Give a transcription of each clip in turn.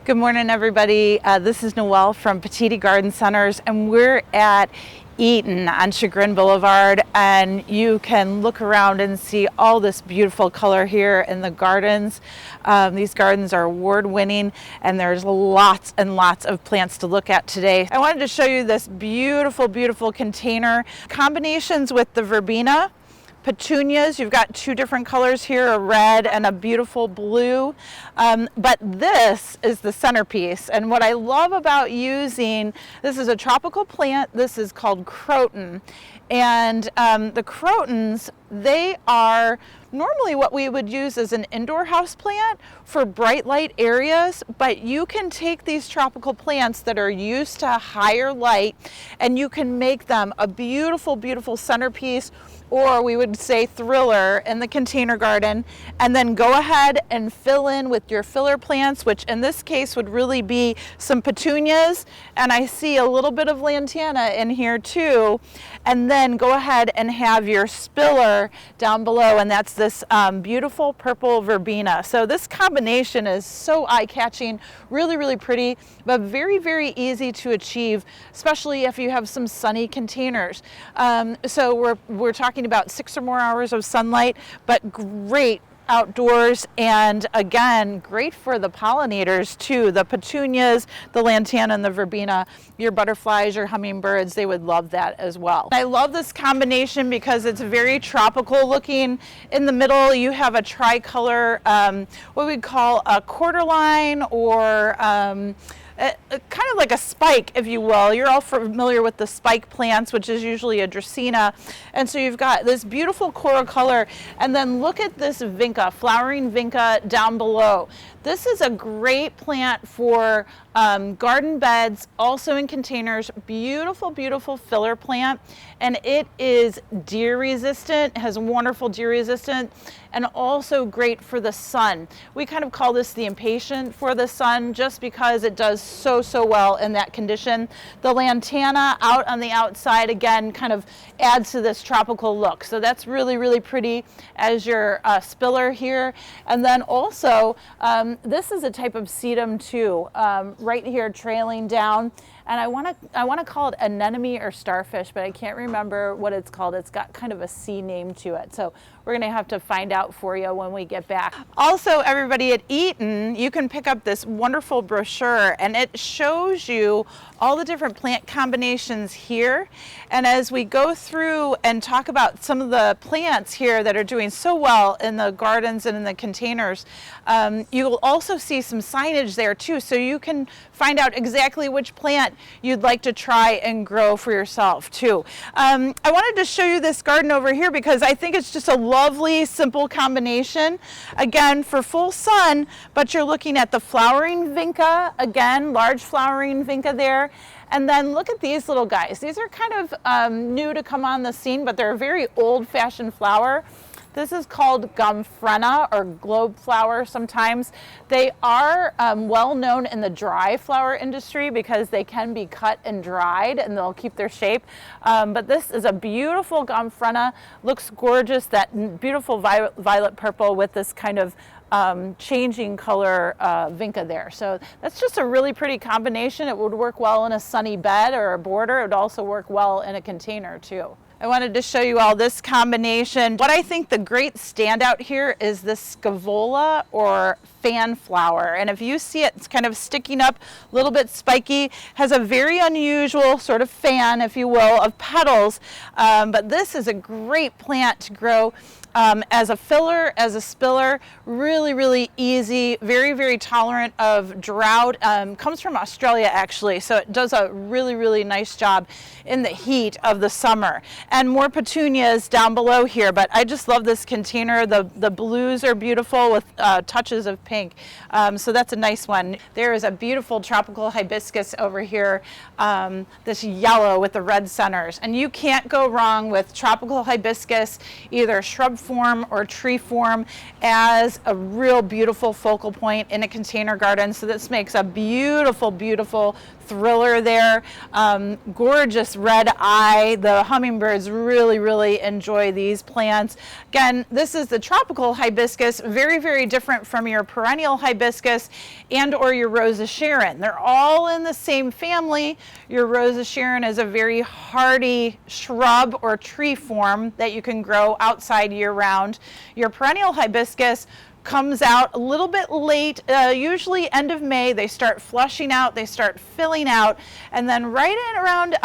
Good morning, everybody. This is Noelle from Petitti Garden Centers, and we're at Eton on Chagrin Boulevard, and you can look around and see all this beautiful color here in the gardens. These gardens are award-winning, and there's lots and lots of plants to look at today. I wanted to show you this beautiful, beautiful container. Combinations with the Verbena Petunias. You've got two different colors here, a red and a beautiful blue. But this is the centerpiece. And what I love about using, this is a tropical plant. This is called croton. And the crotons, they are normally what we would use as an indoor house plant for bright light areas, but you can take these tropical plants that are used to higher light and you can make them a beautiful, beautiful centerpiece, or we would say thriller, in the container garden, and then go ahead and fill in with your filler plants, which in this case would really be some petunias, and I see a little bit of lantana in here too, and then go ahead and have your spiller down below, and that's this beautiful purple verbena. So this combination is so eye-catching, really, really pretty, but very, very easy to achieve, especially if you have some sunny containers. So we're talking about 6 or more hours of sunlight, but great outdoors, and again, great for the pollinators too. The petunias, the lantana, and the verbena, your butterflies, your hummingbirds, they would love that as well. I love this combination because it's very tropical looking. In the middle, you have a tricolor, what we call a quarterline, or kind of like a spike, if you will. You're all familiar with the spike plants, which is usually a Dracaena. And so you've got this beautiful coral color, and then look at this vinca, flowering vinca down below. This is a great plant for garden beds, also in containers. Beautiful, beautiful filler plant, and it is deer resistant, has wonderful deer resistant, and also great for the sun. We kind of call this the impatient for the sun, just because it does so well in that condition. The lantana out on the outside, again, kind of adds to this tropical look. So that's really, really pretty as your spiller here. And then also, this is a type of sedum too, right here trailing down. And I want to call it anemone or starfish, but I can't remember what it's called. It's got kind of a C name to it. So we're going to have to find out for you when we get back. Also, everybody at Eton, you can pick up this wonderful brochure, and it shows you all the different plant combinations here. And as we go through and talk about some of the plants here that are doing so well in the gardens and in the containers, you will also see some signage there too, so you can find out exactly which plant you'd like to try and grow for yourself too. I wanted to show you this garden over here because I think it's just a lovely, simple combination. Again, for full sun, but you're looking at the flowering vinca, again, large flowering vinca there. And then look at these little guys. These are kind of new to come on the scene, but they're a very old-fashioned flower. This is called gomphrena, or globe flower sometimes. They are well known in the dry flower industry because they can be cut and dried and they'll keep their shape. But this is a beautiful gomphrena, looks gorgeous, that beautiful violet purple with this kind of changing color vinca there. So that's just a really pretty combination. It would work well in a sunny bed or a border. It would also work well in a container too. I wanted to show you all this combination. What I think the great standout here is this scaevola, or fan flower. And if you see it, it's kind of sticking up, a little bit spiky, has a very unusual sort of fan, if you will, of petals. But this is a great plant to grow as a filler, as a spiller. Really, really easy, very, very tolerant of drought. Comes from Australia, actually, so it does a really, really nice job in the heat of the summer. And more petunias down below here, but I just love this container. The blues are beautiful with touches of pink, so that's a nice one. There is a beautiful tropical hibiscus over here, this yellow with the red centers, and you can't go wrong with tropical hibiscus, either shrub form or tree form, as a real beautiful focal point in a container garden. So this makes a beautiful, beautiful thriller there. Gorgeous red eye. The hummingbirds really, really enjoy these plants. Again, this is the tropical hibiscus, very, very different from your perennial hibiscus and or your Rosa Sharon. They're all in the same family. Your Rosa Sharon is a very hardy shrub or tree form that you can grow outside year-round. Your perennial hibiscus comes out a little bit late, usually end of May. They start flushing out, they start filling out, and then right in around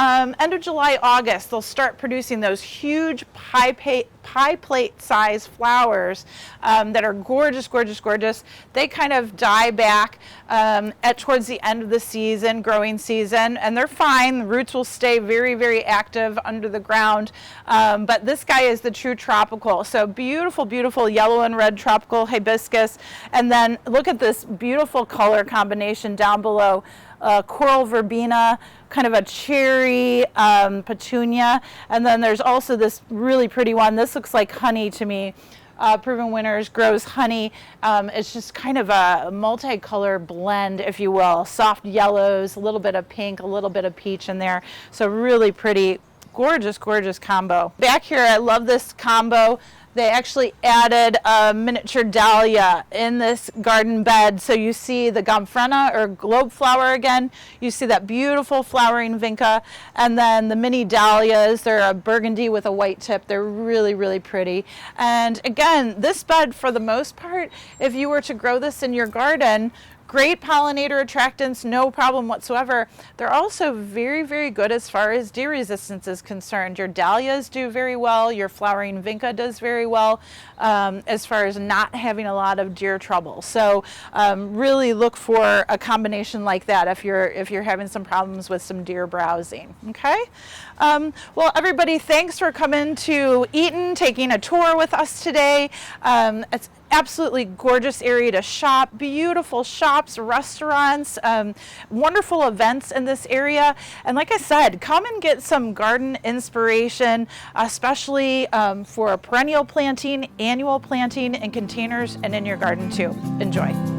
end of July, August, they'll start producing those huge pie plate size flowers that are gorgeous, gorgeous, gorgeous. They kind of die back towards the end of the season, growing season, and they're fine. The roots will stay very, very active under the ground. But this guy is the true tropical. So beautiful, beautiful yellow and red tropical hibiscus. And then look at this beautiful color combination down below. Coral verbena, kind of a cherry petunia, and then there's also this really pretty one. This looks like honey to me. Proven Winners grows honey. It's just kind of a multicolor blend, if you will. Soft yellows, a little bit of pink, a little bit of peach in there. So really pretty, gorgeous, gorgeous combo. Back here, I love this combo. They actually added a miniature dahlia in this garden bed. So you see the gomphrena or globe flower again. You see that beautiful flowering vinca. And then the mini dahlias, they're a burgundy with a white tip. They're really, really pretty. And again, this bed, for the most part, if you were to grow this in your garden, great pollinator attractants, no problem whatsoever. They're also very, very good as far as deer resistance is concerned. Your dahlias do very well. Your flowering vinca does very well as far as not having a lot of deer trouble. So really look for a combination like that if you're having some problems with some deer browsing. Okay. Well, everybody, thanks for coming to Eton, taking a tour with us today. It's absolutely gorgeous area to shop, beautiful shops, restaurants, wonderful events in this area. And like I said, come and get some garden inspiration, especially for perennial planting, annual planting in containers and in your garden too. Enjoy.